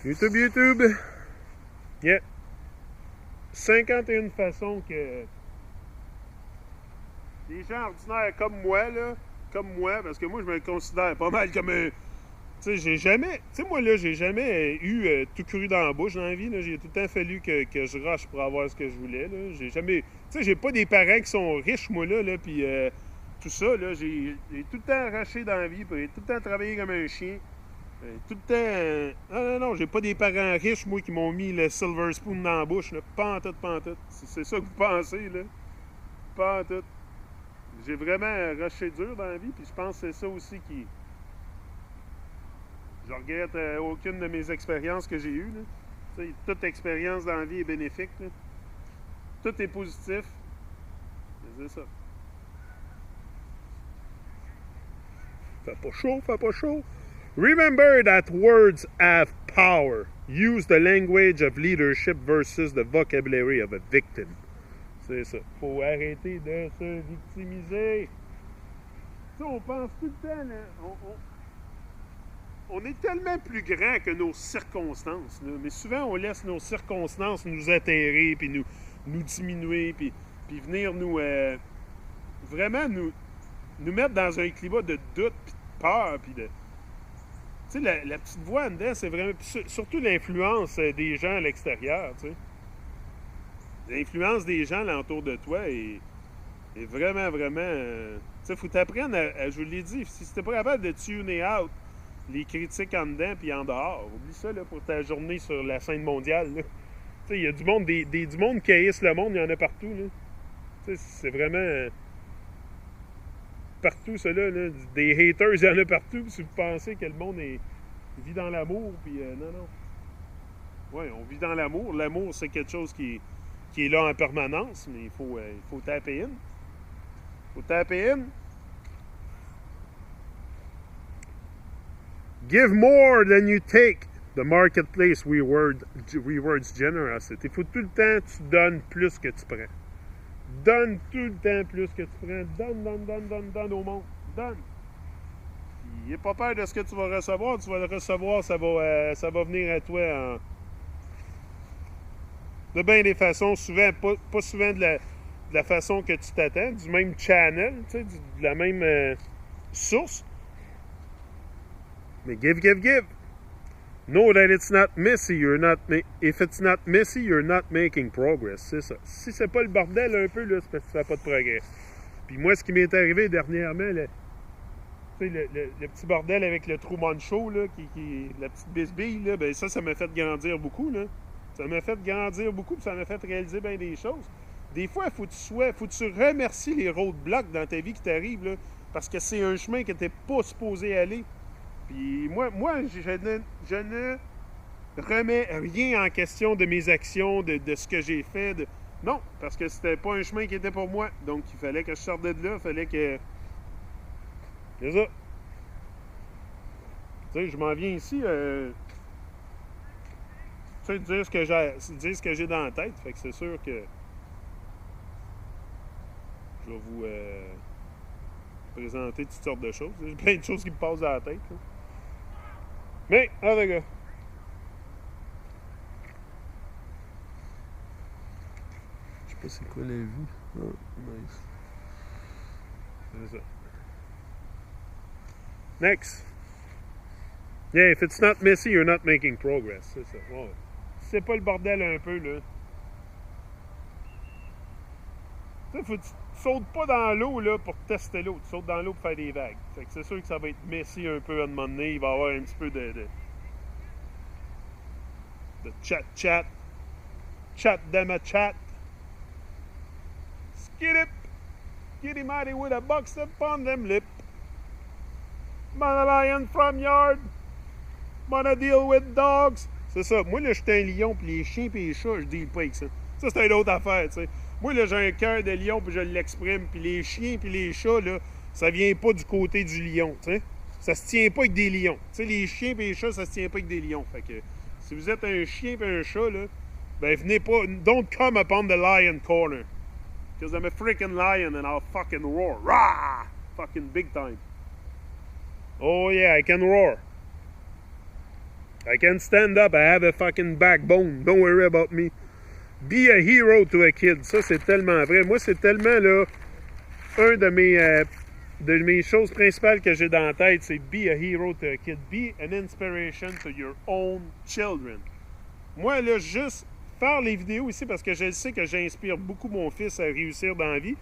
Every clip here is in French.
YouTube. Yeah. 51 façons que les gens ordinaires comme moi, là, parce que moi, je me considère pas mal comme un. Tu sais, j'ai jamais. Tu sais, moi, là, j'ai jamais eu tout cru dans la bouche dans la vie. Là. J'ai tout le temps fallu que je rush pour avoir ce que je voulais. Là. J'ai jamais. Tu sais, j'ai pas des parents qui sont riches, moi, là, puis tout ça, là. J'ai tout le temps arraché dans la vie, puis j'ai tout le temps travaillé comme un chien. Tout le temps. Non, j'ai pas des parents riches, moi, qui m'ont mis le silver spoon dans la bouche, là. Pas en tout, pas en tout. C'est ça que vous pensez, là. Pas en tout. J'ai vraiment rushé dur dans la vie, puis je pense que c'est ça aussi qui. Je regrette aucune de mes expériences que j'ai eues. Là. Toute expérience dans la vie est bénéfique. Là. Tout est positif. C'est ça. Fais pas chaud, fais pas chaud. Remember that words have power. Use the language of leadership versus the vocabulary of a victim. C'est ça. Faut arrêter de se victimiser. T'sais, on pense tout le temps, là, on est tellement plus grand que nos circonstances. Là. Mais souvent, on laisse nos circonstances nous atterrer, puis nous diminuer, puis venir nous... vraiment nous mettre dans un climat de doute, puis de peur, puis de... Tu sais, la petite voix en dedans, c'est vraiment... Surtout l'influence des gens à l'extérieur, tu sais. L'influence des gens alentour de toi est vraiment, vraiment... tu sais, faut t'apprendre à... Je vous l'ai dit, si t'es pas capable de tuner out les critiques en dedans puis en dehors. Oublie ça là, pour ta journée sur la scène mondiale. Tu sais, il y a du monde, du monde qui haïssent le monde, il y en a partout. Là. Tu sais, c'est vraiment partout, ça là, des haters, il y en a partout. Si vous pensez que le monde vit dans l'amour, puis non. Oui, on vit dans l'amour. L'amour, c'est quelque chose qui est là en permanence, mais il faut taper in. Faut taper in. Give more than you take. The marketplace rewards generosity. Il faut tout le temps que tu donnes plus que tu prends. Donne tout le temps plus que tu prends. Donne au monde. Donne. N'aie pas peur de ce que tu vas recevoir. Tu vas le recevoir, ça va venir à toi de bien des façons. Souvent, pas souvent de la façon que tu t'attends. Du même channel, tu sais, de la même source. Mais give. Know that it's not messy, if it's not messy, you're not making progress. C'est ça. Si c'est pas le bordel un peu, là, c'est parce que tu fais pas de progrès. Puis moi, ce qui m'est arrivé dernièrement, le petit bordel avec le Truman Show, là, la petite bisbille, là, ben ça m'a fait grandir beaucoup, là. Ça m'a fait grandir beaucoup, puis ça m'a fait réaliser bien des choses. Des fois, faut que tu remercies les roadblocks dans ta vie qui t'arrivent, là, parce que c'est un chemin que t'es pas supposé aller. Puis moi je ne remets rien en question de mes actions, de ce que j'ai fait. Non, parce que c'était pas un chemin qui était pour moi. Donc, il fallait que je sorte de là, il fallait que... C'est ça. Tu sais, je m'en viens ici, tu sais, dire ce que j'ai dans la tête. Fait que c'est sûr que je vais vous présenter toutes sortes de choses. J'ai plein de choses qui me passent dans la tête, là. Mais, les gars. Je sais pas c'est quoi la vue. Oh, nice. C'est ça. Next. Yeah, if it's not messy, you're not making progress. C'est ça. Ouais. Si c'est pas le bordel un peu, là. Tu sais, faut que tu sautes pas dans l'eau, là, pour tester l'eau. Tu sautes dans l'eau pour faire des vagues. Fait que c'est sûr que ça va être messy un peu à un moment donné. Il va y avoir un petit peu de chat de ma chat. Skidip, skiddy mighty with a box upon them lip. Man a lion from yard. Wanna deal with dogs. C'est ça. Moi, là, je suis un lion, puis les chiens puis les chats, je deal pas avec ça. Ça, c'est une autre affaire, tu sais. Moi, là, j'ai un cœur de lion, puis je l'exprime. Puis les chiens puis les chats, là, ça vient pas du côté du lion, tu sais. Ça se tient pas avec des lions. Tu sais, les chiens puis les chats, ça se tient pas avec des lions. Fait que, si vous êtes un chien puis un chat, là, ben, venez pas... Don't come upon the lion corner. Because I'm a freaking lion and I'll fucking roar. Rah! Fucking big time. Oh, yeah, I can roar. I can stand up. I have a fucking backbone. Don't worry about me. Be a hero to a kid. Ça, c'est tellement vrai. Moi, c'est tellement, là, un de mes choses principales que j'ai dans la tête, c'est be a hero to a kid. Be an inspiration to your own children. Moi, là, juste faire les vidéos ici, parce que je sais que j'inspire beaucoup mon fils à réussir dans la vie,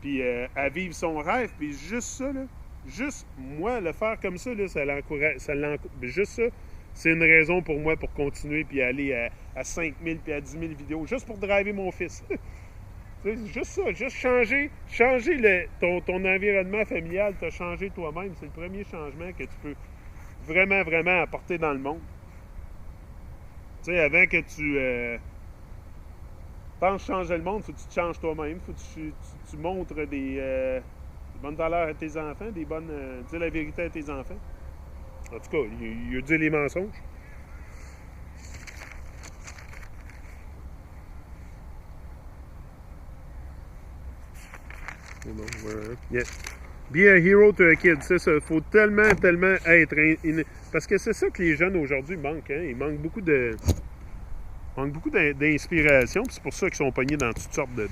puis à vivre son rêve, puis juste ça, là, juste moi, le faire comme ça, là, ça l'encourage, juste ça, c'est une raison pour moi pour continuer, puis aller à 5000 puis à 10 000 vidéos, juste pour driver mon fils. C'est juste ça, juste changer ton environnement familial, te changer toi-même, c'est le premier changement que tu peux vraiment, vraiment apporter dans le monde. Tu sais, avant que tu penses changer le monde, il faut que tu te changes toi-même, il faut que tu montres des bonnes valeurs à tes enfants, dire la vérité à tes enfants. En tout cas, il a dit les mensonges. Yeah. Be a hero to a kid, c'est ça. Il faut tellement être... Parce que c'est ça que les jeunes aujourd'hui manquent. Hein? Ils manquent beaucoup d'inspiration. C'est pour ça qu'ils sont pognés dans toutes sortes de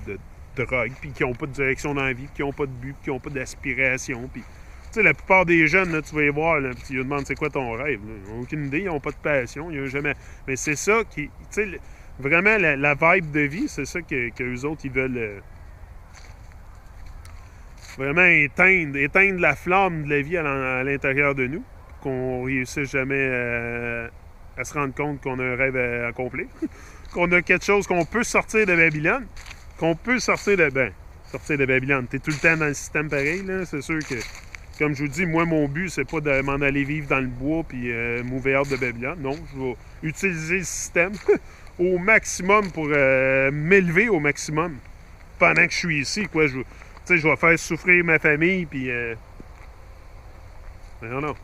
drogues, puis qu'ils n'ont pas de direction dans la vie, qu'ils n'ont pas de but, qu'ils n'ont pas d'aspiration. Puis, tu sais, la plupart des jeunes, là, tu vas les voir, là, puis tu leur demandes c'est quoi ton rêve. Là. Ils n'ont aucune idée, ils n'ont pas de passion, ils n'ont jamais... Mais c'est ça qui... Tu sais, vraiment, la vibe de vie, c'est ça qu'eux autres, ils veulent... vraiment éteindre la flamme de la vie à l'intérieur de nous, qu'on ne réussisse jamais à se rendre compte qu'on a un rêve à accomplir, qu'on a quelque chose qu'on peut sortir de Babylone, qu'on peut sortir de Babylone. T'es tout le temps dans le système pareil, là, c'est sûr que, comme je vous dis, moi, mon but, c'est pas de m'en aller vivre dans le bois puis m'ouvrir hors de Babylone. Non, je vais utiliser le système au maximum pour m'élever au maximum pendant que je suis ici, quoi. Tu sais, je vais faire souffrir ma famille, puis... non.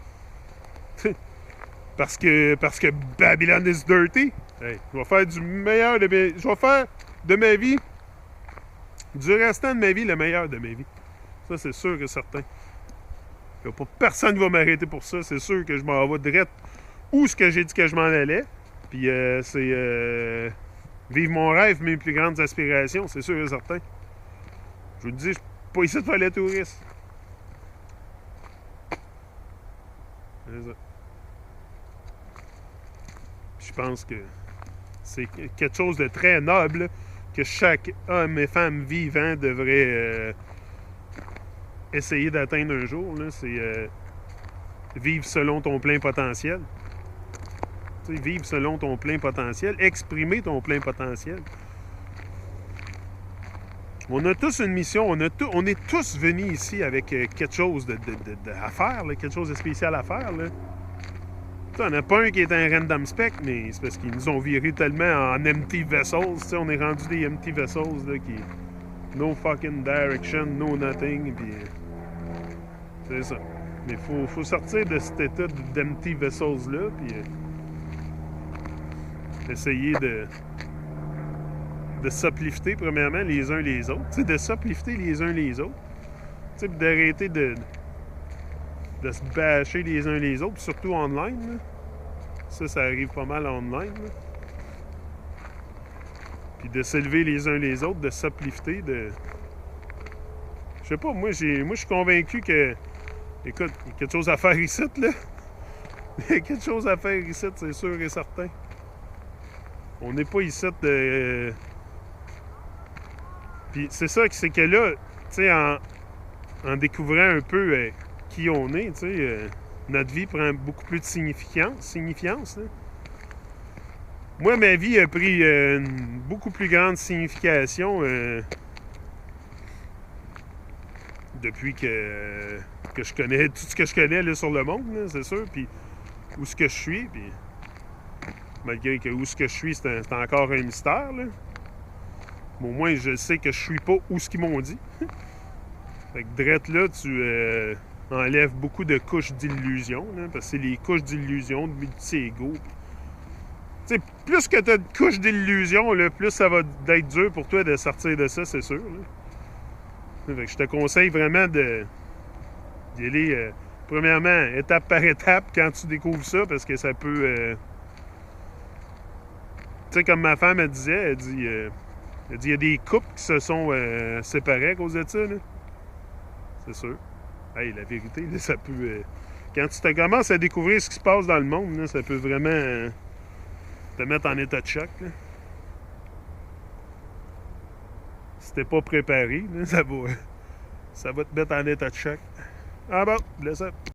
parce que Babylon is dirty. Hey, je vais faire je vais faire de ma vie, du restant de ma vie, le meilleur de ma vie. Ça, c'est sûr et certain. Il n'y a pas personne qui va m'arrêter pour ça. C'est sûr que je m'en vais direct où ce que j'ai dit que je m'en allais. Puis c'est vivre mon rêve, mes plus grandes aspirations, c'est sûr et certain. Je vous le dis, je suis pas ici de faire les touristes. C'est ça. Je pense que c'est quelque chose de très noble que chaque homme et femme vivant devrait essayer d'atteindre un jour. C'est vivre selon ton plein potentiel. Tu sais, vivre selon ton plein potentiel, exprimer ton plein potentiel. On a tous une mission, on est tous venus ici avec quelque chose à faire, là, quelque chose de spécial à faire. Là. On n'a pas un qui est un random spec, mais c'est parce qu'ils nous ont viré tellement en empty vessels. On est rendu des empty vessels là, qui... No fucking direction, no nothing. Puis, c'est ça. Mais faut sortir de cet état d'empty vessels-là, puis essayer de s'uplifter, premièrement, les uns les autres. T'sais, de s'uplifter les uns les autres. T'sais, d'arrêter de se bâcher les uns les autres, surtout online. Là. Ça arrive pas mal online. Là. Puis de s'élever les uns les autres, de s'uplifter, de... Je sais pas, moi je suis convaincu que... Écoute, il y a quelque chose à faire ici, là. Il y a quelque chose à faire ici, c'est sûr et certain. On n'est pas ici de... Puis c'est ça, c'est que là, tu sais, en découvrant un peu qui on est, tu sais, notre vie prend beaucoup plus de signifiance là. Moi, ma vie a pris une beaucoup plus grande signification depuis que je connais tout ce que je connais là, sur le monde, là, c'est sûr, puis où ce que je suis, puis malgré que où ce que je suis, c'est encore un mystère, là. Mais au moins, je sais que je suis pas où ce qu'ils m'ont dit. Fait que drette là, tu enlèves beaucoup de couches d'illusions, là, parce que c'est les couches d'illusions, de multi-ego. Tu sais, plus que tu as de couches d'illusions, là, plus ça va être dur pour toi de sortir de ça, c'est sûr. Là. Fait que je te conseille vraiment d'y aller Premièrement, étape par étape, quand tu découvres ça, parce que ça peut... Tu sais, comme ma femme, elle disait, elle dit, il y a des couples qui se sont séparés à cause de ça, là. C'est sûr. Hey, la vérité, là, ça peut... quand tu te commences à découvrir ce qui se passe dans le monde, là, ça peut vraiment te mettre en état de choc, là. Si t'es pas préparé, là, ça va te mettre en état de choc. Ah bon, laisse ça.